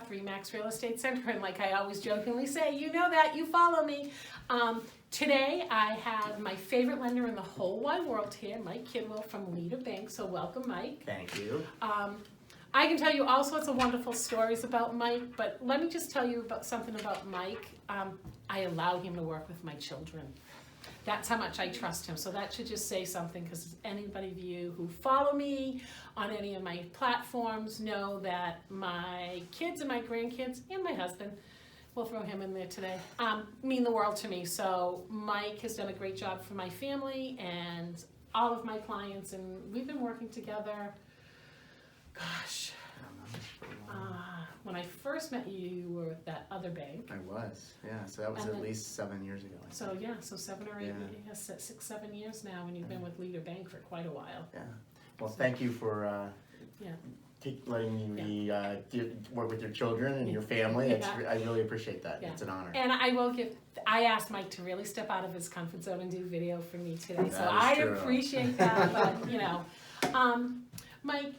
3 Max Real Estate Center, and like I always jokingly say, you know that, you follow me. Today I have my favorite lender in the whole wide world here, Mike Kidwell from Leader Bank, so welcome, Mike. Thank you. I can tell you all sorts of wonderful stories about Mike, but let me just tell you about something about Mike. I allow him to work with my children. That's how much I trust him. So that should just say something, because anybody of you who follow me on any of my platforms know that my kids and my grandkids and my husband, we'll throw him in there today, mean the world to me. So Mike has done a great job for my family and all of my clients, and we've been working together. Gosh, when I first met you, you were at that other bank. I was, yeah. So that was at least 7 years ago. So yeah, so 7 or 8 years, 6, 7 years now, and you've been with Leader Bank for quite a while. Yeah. Well, thank you for letting me work with your children and your family. I really appreciate that. Yeah. It's an honor. And I asked Mike to really step out of his comfort zone and do video for me today. So I appreciate that. But you know, Mike,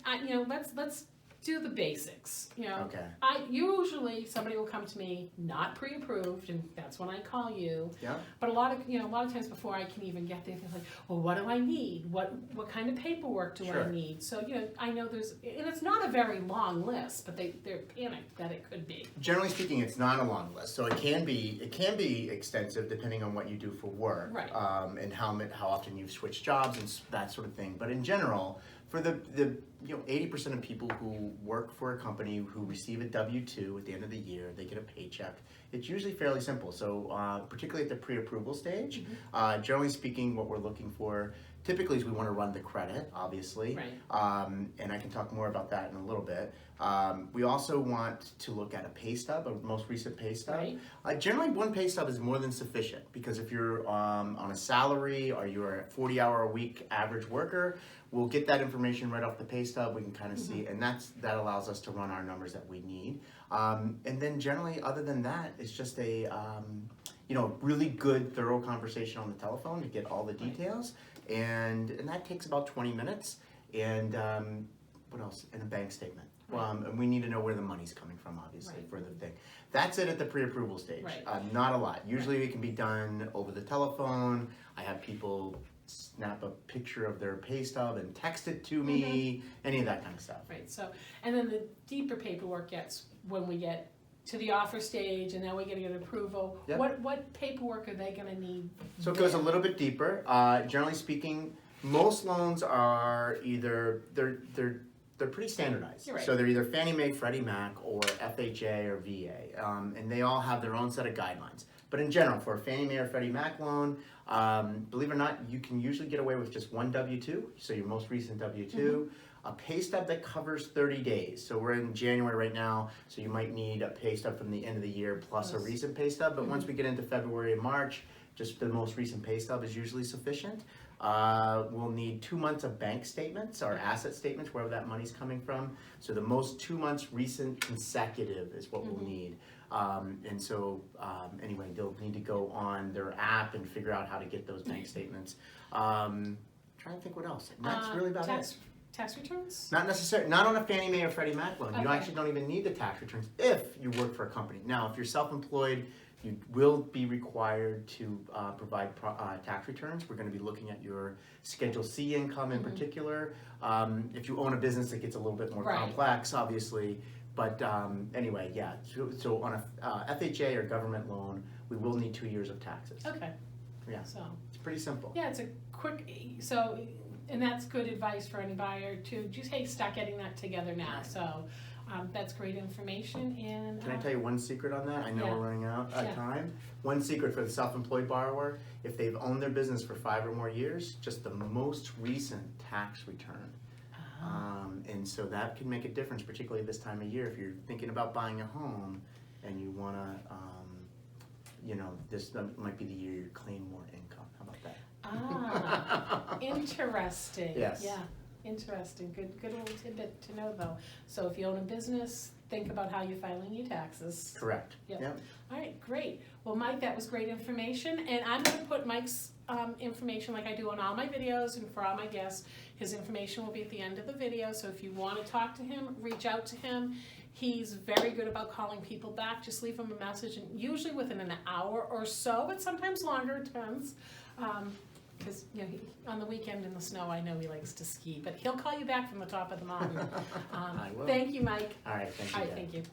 let's do the basics. You know, okay. Usually somebody will come to me not pre-approved, and that's when I call you. Yeah. But a lot of times before I can even get there, they're like, well, what do I need? What kind of paperwork do I need? So I know and it's not a very long list, but they're panicked that it could be. Generally speaking, it's not a long list, so it can be extensive depending on what you do for work, right? And how often you've switched jobs and that sort of thing. But in general, for the 80% of people who work for a company who receive a W-2 at the end of the year, they get a paycheck. It's usually fairly simple. So particularly at the pre-approval stage, generally speaking, what we're looking for typically is we want to run the credit, obviously, right. And I can talk more about that in a little bit. We also want to look at a pay stub, a most recent pay stub. Right. Generally, one pay stub is more than sufficient, because if you're on a salary or you're a 40-hour-a-week average worker, we'll get that information right off the pay stub. We can kind of see, and that allows us to run our numbers that we need. And then generally, other than that, it's just a really good, thorough conversation on the telephone to get all the details, and that takes about 20 minutes. And what else? And a bank statement. And we need to know where the money's coming from, obviously, for the thing. That's it at the pre-approval stage. Right. Not a lot. Usually it can be done over the telephone. I have people snap a picture of their pay stub and text it to me, any of that kind of stuff. Right. So, and then the deeper paperwork gets when we get to the offer stage, and then we get an approval. Yep. What paperwork are they going to need? So it goes a little bit deeper. Generally speaking, most loans are either they're pretty standardized. Right. So they're either Fannie Mae, Freddie Mac, or FHA or VA, and they all have their own set of guidelines. But in general, for a Fannie Mae or Freddie Mac loan, believe it or not, you can usually get away with just one W-2, so your most recent W-2, a pay stub that covers 30 days. So we're in January right now, so you might need a pay stub from the end of the year plus a recent pay stub. But once we get into February and March, just the most recent pay stub is usually sufficient. We'll need 2 months of bank statements or asset statements, wherever that money's coming from. So the most 2 months recent consecutive is what we'll need. And so anyway, they'll need to go on their app and figure out how to get those bank statements. Trying to think what else. And that's really about it. Tax returns? Not necessarily. Not on a Fannie Mae or Freddie Mac loan. You actually don't even need the tax returns if you work for a company. Now, if you're self-employed, you will be required to provide tax returns. We're going to be looking at your Schedule C income in particular. If you own a business, it gets a little bit more complex, obviously. But anyway, yeah. So on a FHA or government loan, we will need 2 years of taxes. Okay. Yeah. So it's pretty simple. Yeah, it's a quick. So, and that's good advice for any buyer to just start getting that together now. So. That's great information. And can I tell you one secret on that? I know we're running out of time. One secret for the self-employed borrower: if they've owned their business for 5 or more years, just the most recent tax return. And so that can make a difference, particularly this time of year. If you're thinking about buying a home and you want to, this might be the year you claim more income. How about that? Interesting. Yes. Yeah. Interesting. Good little tidbit to know, though. So if you own a business, think about how you're filing your taxes. Correct. Yep. All right, great. Well, Mike, that was great information, and I'm going to put Mike's information like I do on all my videos and for all my guests. His information will be at the end of the video, so if you want to talk to him, reach out to him. He's very good about calling people back. Just leave him a message, and usually within an hour or so, but sometimes longer, it depends. Because on the weekend in the snow, I know he likes to ski, but he'll call you back from the top of the mountain. I will. Thank you, Mike. All right, thank you. All right, Deb. thank you.